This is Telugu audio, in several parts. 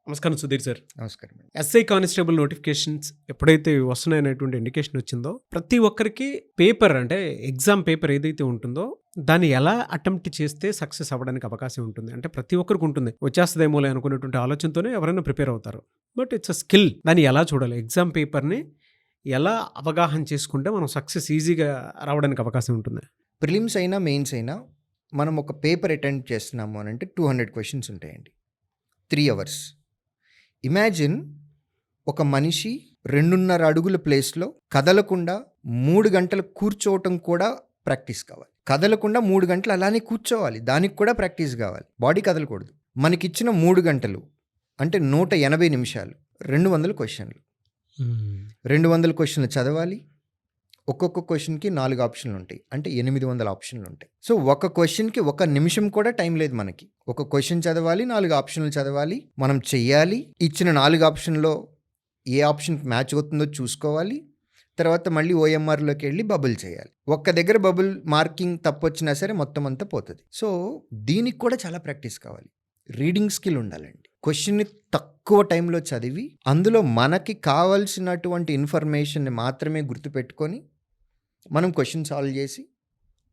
నమస్కారం సుధీర్ సార్. నమస్కారం అండి. ఎస్ఐ కానిస్టేబుల్ నోటిఫికేషన్స్ ఎప్పుడైతే వస్తున్నాయనేటువంటి ఇండికేషన్ వచ్చిందో, ప్రతి ఒక్కరికి పేపర్ అంటే ఎగ్జామ్ పేపర్ ఏదైతే ఉంటుందో, దాన్ని ఎలా అటెంప్ట్ చేస్తే సక్సెస్ అవ్వడానికి అవకాశం ఉంటుంది. అంటే ప్రతి ఒక్కరికి ఉంటుంది. వచ్చేస్తదేమోలే అనుకునేటువంటి ఆలోచనతోనే ఎవరైనా ప్రిపేర్ అవుతారు. But it's a skill. దాన్ని ఎలా చూడాలి? ఎగ్జామ్ పేపర్‌ని ఎలా అవగాహన చేసుకుంటే మనం సక్సెస్ ఈజీగా రావడానికి అవకాశం ఉంటుంది? ప్రిలిమ్స్ అయినా, మెయిన్స్ అయినా మనం ఒక పేపర్ అటెంప్ట్ చేస్తున్నాము అనంటే 200 క్వెషన్స్ ఉంటాయండి. 3 అవర్స్. ఇమాజిన్ ఒక మనిషి 2.5 అడుగుల ప్లేస్‌లో కదలకుండా 3 గంటలు కూర్చోవటం కూడా ప్రాక్టీస్ కావాలి. కదలకుండా 3 గంటలు అలానే కూర్చోవాలి. దానికి కూడా ప్రాక్టీస్ కావాలి. బాడీ కదలకూడదు. మనకిచ్చిన 3 గంటలు అంటే 180 నిమిషాలు, 200 క్వెషన్లు. 200 క్వెషన్లు చదవాలి. ఒక్కొక్క క్వెషన్‌కి 4 ఆప్షన్లు ఉంటాయి. అంటే 800 ఆప్షన్లు ఉంటాయి. సో ఒక క్వెషన్‌కి 1 నిమిషం కూడా టైం లేదు మనకి. ఒక క్వెషన్ చదవాలి, 4 ఆప్షన్లు చదవాలి. మనం చెయ్యాలి. ఇచ్చిన 4 ఆప్షన్‌లో ఏ ఆప్షన్‌కి మ్యాచ్ అవుతుందో చూసుకోవాలి. తర్వాత మళ్ళీ ఓఎంఆర్‌లోకి వెళ్ళి బబుల్ చేయాలి. ఒక్క దగ్గర బబుల్ మార్కింగ్ తప్పొచ్చినా సరే మొత్తం అంతా పోతది. సో దీనికి కూడా చాలా ప్రాక్టీస్ కావాలి. రీడింగ్ స్కిల్ ఉండాలండి. క్వెషన్‌ని తక్కువ టైంలో చదివి అందులో మనకి కావాల్సినటువంటి ఇన్ఫర్మేషన్‌ని మాత్రమే గుర్తుపెట్టుకొని మనం క్వెషన్ సాల్వ్ చేసి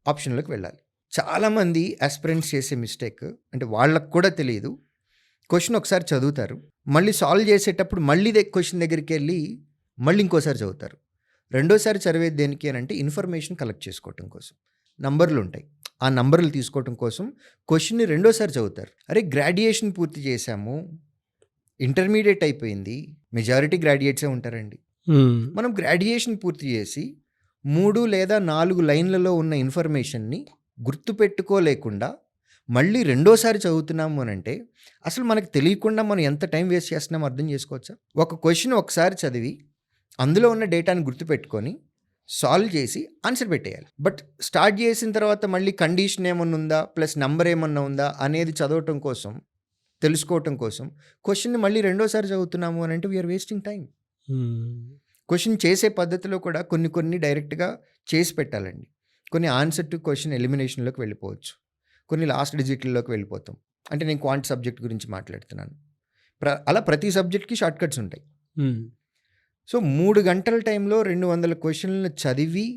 ఆప్షన్లోకి వెళ్ళాలి. చాలామంది ఆస్పిరెంట్స్ చేసే మిస్టేక్ అంటే వాళ్ళకు కూడా తెలియదు. క్వెషన్ ఒకసారి చదువుతారు. మళ్ళీ సాల్వ్ చేసేటప్పుడు మళ్ళీ క్వెషన్ దగ్గరికి వెళ్ళి మళ్ళీ ఇంకోసారి చదువుతారు. రెండోసారి చదివేది దేనికి అని అంటే ఇన్ఫర్మేషన్ కలెక్ట్ చేసుకోవటం కోసం. నంబర్లు ఉంటాయి. ఆ నంబర్లు తీసుకోవటం కోసం క్వెషన్ని రెండోసారి చదువుతారు. అరే గ్రాడ్యుయేషన్ పూర్తి చేశాము, ఇంటర్మీడియట్ అయిపోయింది, మెజారిటీ గ్రాడ్యుయేట్సే ఉంటారండి. మనం గ్రాడ్యుయేషన్ పూర్తి చేసి 3 లేదా 4 లైన్లలో ఉన్న ఇన్ఫర్మేషన్ని గుర్తుపెట్టుకోలేకుండా మళ్ళీ రెండోసారి చదువుతున్నాము అని అంటే అసలు మనకు తెలియకుండా మనం ఎంత టైం వేస్ట్ చేస్తున్నామో అర్థం చేసుకోవచ్చా? ఒక క్వెషన్ ఒకసారి చదివి అందులో ఉన్న డేటాని గుర్తుపెట్టుకొని సాల్వ్ చేసి ఆన్సర్ పెట్టేయాలి. బట్ స్టార్ట్ చేసిన తర్వాత మళ్ళీ కండిషన్ ఏమన్నా ఉందా, ప్లస్ నెంబర్ ఏమన్నా ఉందా అనేది చదవటం కోసం, తెలుసుకోవటం కోసం క్వెషన్ని మళ్ళీ రెండోసారి చదువుతున్నాము అని అంటే వీఆర్ వేస్టింగ్ టైం. క్వెషన్ చేసే పద్ధతిలో కూడా కొన్ని డైరెక్ట్గా చేసి పెట్టాలండి. కొన్ని ఆన్సర్ టు క్వెషన్ ఎలిమినేషన్లోకి వెళ్ళిపోవచ్చు. కొన్ని లాస్ట్ డిజిట్లలోకి వెళ్ళిపోతాం. అంటే నేను క్వాంట్ సబ్జెక్ట్ గురించి మాట్లాడుతున్నాను. అలా ప్రతి సబ్జెక్ట్కి షార్ట్ కట్స్ ఉంటాయి. సో 3 గంటల టైంలో 200 క్వెషన్లను చదివి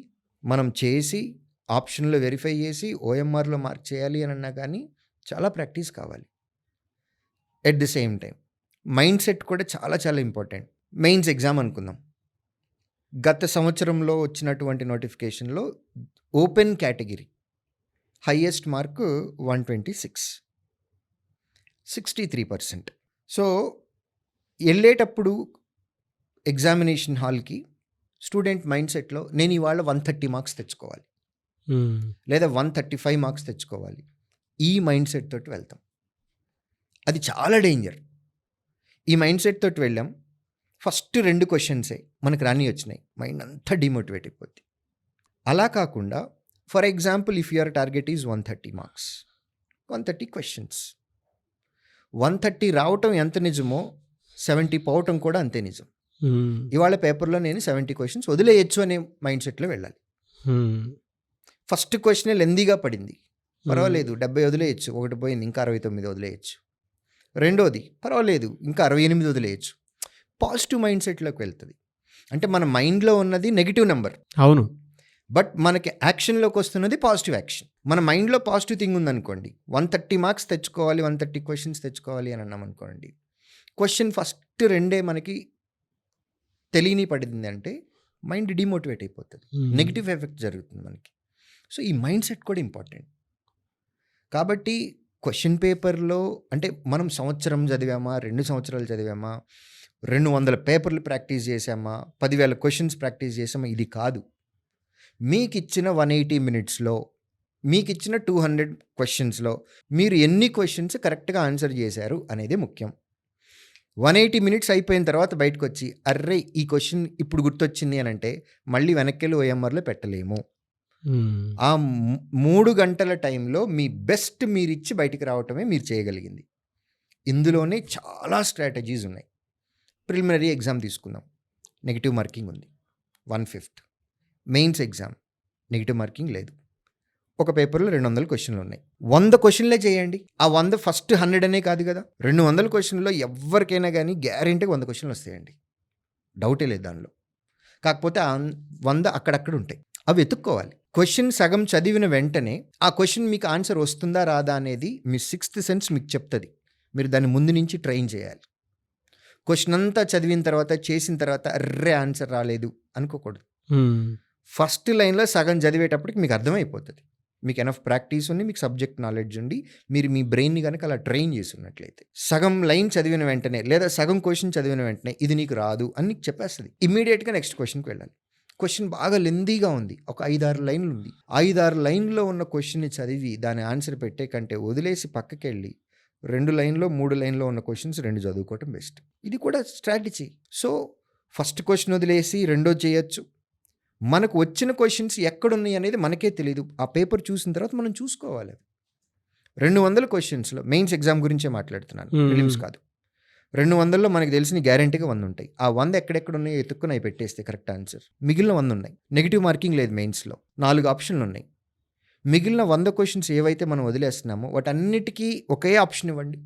మనం చేసి ఆప్షన్లో వెరిఫై చేసి ఓఎంఆర్లో మార్క్ చేయాలి అని అన్నా కానీ చాలా ప్రాక్టీస్ కావాలి. At the same time mind set కూడా చాలా చాలా ఇంపార్టెంట్. మెయిన్స్ ఎగ్జామ్ అనుకుందాం. గత సంవత్సరంలో వచ్చినటువంటి నోటిఫికేషన్లో open category highest mark 126, 63%. So వెళ్ళేటప్పుడు ఎగ్జామినేషన్ హాల్కి స్టూడెంట్ మైండ్ సెట్లో నేను ఇవాళ 130 మార్క్స్ తెచ్చుకోవాలి లేదా 135 మార్క్స్ తెచ్చుకోవాలి, ఈ మైండ్ సెట్ తోటి వెళ్తాం. అది చాలా డేంజర్. ఈ మైండ్ సెట్ తోటి వెళ్ళాం, ఫస్ట్ 2 క్వెషన్సే మనకు రాని వచ్చినాయి, మైండ్ అంతా డిమోటివేట్ అయిపోద్ది. అలా కాకుండా for example if your target is 130 marks, 130 questions, 130 రావటం ఎంత నిజమో 70 పోవటం కూడా అంతే నిజం. ఇవాళ పేపర్లో నేను 70 క్వెషన్స్ వదిలేయచ్చు అనే మైండ్ సెట్లో వెళ్ళాలి. ఫస్ట్ క్వెషనే లెందీగా పడింది, పర్వాలేదు 70 వదిలేయచ్చు, ఒకటి పోయింది ఇంకా 69 వదిలేయచ్చు. రెండోది పర్వాలేదు ఇంకా 68 వదిలేయచ్చు. పాజిటివ్ మైండ్ సెట్లోకి వెళ్తుంది. అంటే మన మైండ్లో ఉన్నది నెగిటివ్ నెంబర్, అవును, బట్ మనకి యాక్షన్లోకి వస్తున్నది పాజిటివ్ యాక్షన్. మన మైండ్లో పాజిటివ్ థింగ్ ఉందనుకోండి, 130 మార్క్స్ తెచ్చుకోవాలి, 130 క్వెషన్స్ తెచ్చుకోవాలి అని అన్నాం అనుకోండి, క్వశ్చన్ ఫస్ట్ 2 మనకి తెలియని పడింది అంటే మైండ్ డిమోటివేట్ అయిపోతుంది, నెగిటివ్ ఎఫెక్ట్ జరుగుతుంది మనకి. సో ఈ మైండ్ సెట్ కూడా ఇంపార్టెంట్. కాబట్టి క్వశ్చన్ పేపర్లో అంటే మనం సంవత్సరం చదివామా, 2 సంవత్సరాలు చదివామా, 200 పేపర్లు ప్రాక్టీస్ చేసామా, 10,000 క్వశ్చన్స్ ప్రాక్టీస్ చేసామా, ఇది కాదు. మీకు ఇచ్చిన 180 మినిట్స్లో, మీకు ఇచ్చిన 200 క్వశ్చన్స్లో మీరు ఎన్ని క్వశ్చన్స్ కరెక్ట్గా ఆన్సర్ చేశారు అనేది ముఖ్యం. 180 మినిట్స్ అయిపోయిన తర్వాత బయటకు వచ్చి అర్రే ఈ క్వశ్చన్ ఇప్పుడు గుర్తొచ్చింది అని అంటే మళ్ళీ వెనక్కి ఓఎంఆర్లో పెట్టలేము. ఆ 3 గంటల టైంలో మీ బెస్ట్ మీరు ఇచ్చి బయటికి రావటమే మీరు చేయగలిగింది. ఇందులోనే చాలా స్ట్రాటజీస్ ఉన్నాయి. ప్రిలిమినరీ ఎగ్జామ్ తీసుకుందాం, నెగిటివ్ మార్కింగ్ ఉంది 1/5. మెయిన్స్ ఎగ్జామ్ నెగిటివ్ మార్కింగ్ లేదు. ఒక పేపర్లో 200 క్వశ్చన్లు ఉన్నాయి. 100 క్వశ్చన్లే చేయండి. ఆ 100 ఫస్ట్ 100 అనే కాదు కదా, 200 క్వశ్చన్లో ఎవరికైనా కానీ గ్యారెంటీగా 100 క్వశ్చన్లు వస్తాయండి, డౌటే లేదు దానిలో. కాకపోతే ఆ 100 అక్కడక్కడ ఉంటాయి, అవి వెతుక్కోవాలి. క్వశ్చన్ సగం చదివిన వెంటనే ఆ క్వశ్చన్ మీకు ఆన్సర్ వస్తుందా రాదా అనేది మీ 6th సెన్స్ మీకు చెప్తుంది. మీరు దాన్ని ముందు నుంచి ట్రైన్ చేయాలి. క్వశ్చన్ అంతా చదివిన తర్వాత చేసిన తర్వాత అర్రే ఆన్సర్ రాలేదు అనుకోకూడదు. ఫస్ట్ లైన్లో సగం చదివేటప్పటికి మీకు అర్థమైపోతుంది. మీకు ఎనఫ్ ప్రాక్టీస్ ఉంది, మీకు సబ్జెక్ట్ నాలెడ్జ్ ఉండి, మీరు మీ బ్రెయిన్ని కనుక అలా ట్రైన్ చేస్తున్నట్లయితే సగం లైన్ చదివిన వెంటనే లేదా సగం క్వశ్చన్ చదివిన వెంటనే ఇది నీకు రాదు అని నీకు చెప్పేస్తుంది. ఇమ్మీడియట్గా నెక్స్ట్ క్వశ్చన్కి వెళ్ళాలి. క్వశ్చన్ బాగా లెందీగా ఉంది, ఒక 5-6 లైన్లు ఉంది, 5-6 లైన్లో ఉన్న క్వశ్చన్ని చదివి దాని ఆన్సర్ పెట్టే కంటే వదిలేసి పక్కకి వెళ్ళి 2 లైన్లో 3 లైన్లో ఉన్న క్వశ్చన్స్ 2 చదువుకోవటం బెస్ట్. ఇది కూడా స్ట్రాటజీ. సో ఫస్ట్ క్వశ్చన్ వదిలేసి రెండో చేయొచ్చు. మనకు వచ్చిన క్వశ్చన్స్ ఎక్కడున్నాయి అనేది మనకే తెలియదు, ఆ పేపర్ చూసిన తర్వాత మనం చూసుకోవాలి. 200 క్వశ్చన్స్లో మెయిన్స్ ఎగ్జామ్ గురించే మాట్లాడుతున్నాను, ప్రిలిమ్స్ కాదు. 200లో మనకు తెలిసిన గ్యారెంటీగా 100 ఉంటాయి. ఆ 100 ఎక్కడెక్కడ ఉన్నాయో ఎత్తుక్కుని అవి పెట్టేస్తే కరెక్ట్ ఆన్సర్. మిగిలిన 100 ఉన్నాయి. నెగిటివ్ మార్కింగ్ లేదు మెయిన్స్లో, 4 ఆప్షన్లు ఉన్నాయి. మిగిలిన 100 క్వశ్చన్స్ ఏవైతే మనం వదిలేస్తున్నామో వాటన్నిటికీ ఒకే ఆప్షన్ ఇవ్వండి.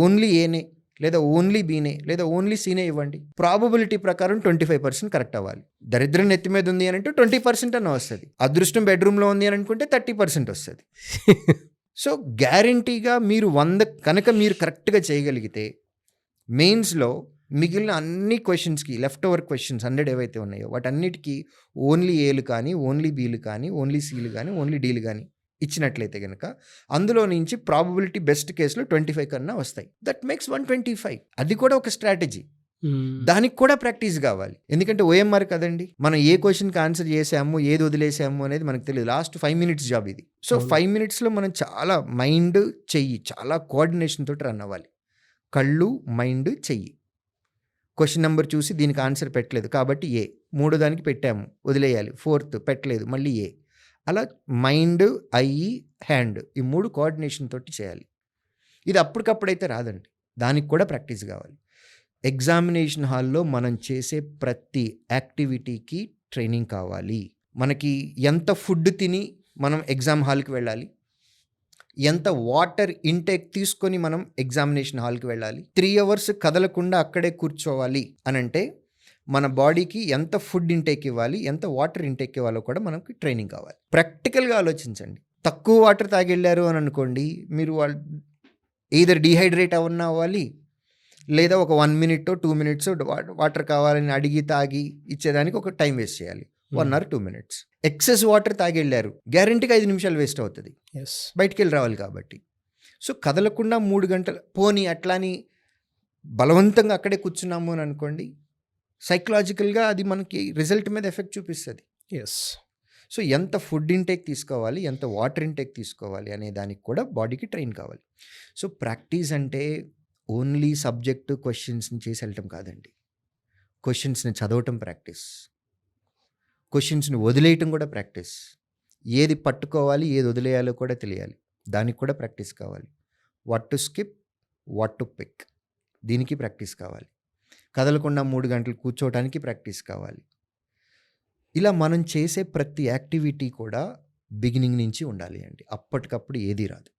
ఓన్లీ ఏనే లేదా ఓన్లీ బీనే లేదా ఓన్లీ సీనే ఇవ్వండి. ప్రాబబిలిటీ ప్రకారం 25% కరెక్ట్ అవ్వాలి. దరిద్రం నెత్తి మీద ఉంది అని అంటే 20% అన్న వస్తుంది. అదృష్టం బెడ్రూమ్లో ఉంది అని అనుకుంటే 30% వస్తుంది. సో గ్యారంటీగా మీరు 100 కనుక మీరు కరెక్ట్గా చేయగలిగితే మెయిన్స్లో మిగిలిన అన్ని క్వశ్చన్స్కి లెఫ్ట్ ఓవర్ క్వశ్చన్స్ 100 ఏవైతే ఉన్నాయో వాటన్నిటికీ ఓన్లీ ఏలు కానీ ఓన్లీ బీలు కానీ ఓన్లీ సీలు కానీ ఓన్లీ డీలు కానీ ఇచ్చినట్లయితే కనుక అందులో నుంచి ప్రాబబిలిటీ బెస్ట్ కేసులో 25 కన్నా వస్తాయి. That makes 125. అది కూడా ఒక స్ట్రాటజీ. దానికి కూడా ప్రాక్టీస్ కావాలి. ఎందుకంటే ఓఎంఆర్ కదండి, మనం ఏ క్వశ్చన్కి ఆన్సర్ చేసాము ఏది వదిలేసాము అనేది మనకు తెలియదు. లాస్ట్ 5 మినిట్స్ జాబ్ ఇది. సో 5 మినిట్స్లో మనం చాలా మైండ్ చెయ్యి చాలా కోఆర్డినేషన్ తోటి రన్ అవ్వాలి. కళ్ళు మైండ్ చెయ్యి. క్వశ్చన్ నెంబర్ చూసి దీనికి ఆన్సర్ పెట్టలేదు కాబట్టి ఏ, 3 దానికి పెట్టాము వదిలేయాలి, 4th పెట్టలేదు మళ్ళీ ఏ, అలా మైండ్ ఐ హ్యాండ్ ఈ 3 కోఆర్డినేషన్ తోటి చేయాలి. ఇది అప్పటికప్పుడైతే రాదండి, దానికి కూడా ప్రాక్టీస్ కావాలి. ఎగ్జామినేషన్ హాల్లో మనం చేసే ప్రతి యాక్టివిటీకి ట్రైనింగ్ కావాలి. మనకి ఎంత ఫుడ్ తిని మనం ఎగ్జామ్ హాల్కి వెళ్ళాలి, ఎంత వాటర్ ఇంటేక్ తీసుకొని మనం ఎగ్జామినేషన్ హాల్కి వెళ్ళాలి, 3 అవర్స్ కదలకుండా అక్కడే కూర్చోవాలి అని అంటే మన బాడీకి ఎంత ఫుడ్ ఇంటేక్ ఇవ్వాలి, ఎంత వాటర్ ఇంటేక్ ఇవ్వాలో కూడా మనకి ట్రైనింగ్ కావాలి. ప్రాక్టికల్గా ఆలోచించండి. తక్కువ వాటర్ తాగెళ్ళారు అని అనుకోండి, మీరు వాళ్ళు ఈదర్ డీహైడ్రేట్ అవ్వాలి లేదా ఒక 1 minute 2 minutes వాటర్ కావాలని అడిగి తాగి ఇచ్చేదానికి ఒక టైం వేస్ట్ చేయాలి, 1 or 2 minutes. ఎక్సెస్ వాటర్ తాగెళ్ళారు గ్యారెంటీగా 5 నిమిషాలు వేస్ట్ అవుతుంది, బయటికి వెళ్ళి రావాలి కాబట్టి. సో కదలకుండా 3 గంటలు పోనీ అట్లాని బలవంతంగా అక్కడే కూర్చున్నాము అని అనుకోండి, సైకలాజికల్గా అది మనకి రిజల్ట్ మీద ఎఫెక్ట్ చూపిస్తుంది. సో ఎంత ఫుడ్ ఇంటేక్ తీసుకోవాలి, ఎంత వాటర్ ఇంటేక్ తీసుకోవాలి అనే దానికి కూడా బాడీకి ట్రైన్ కావాలి. సో ప్రాక్టీస్ అంటే ఓన్లీ సబ్జెక్టు క్వశ్చన్స్ని చేసి వెళ్ళటం కాదండి, క్వశ్చన్స్ని చదవటం ప్రాక్టీస్, క్వశ్చన్స్ని వదిలేయటం కూడా ప్రాక్టీస్. ఏది పట్టుకోవాలి ఏది వదిలేయాలో కూడా తెలియాలి, దానికి కూడా ప్రాక్టీస్ కావాలి. What to skip what to pick దీనికి ప్రాక్టీస్ కావాలి. కదలకుండా 3 గంటలు కూర్చోవడానికి ప్రాక్టీస్ కావాలి. ఇలా మనం చేసే ప్రతి యాక్టివిటీ కూడా బిగినింగ్ నుంచి ఉండాలి అండి, అప్పటికప్పుడు ఏది రాదు.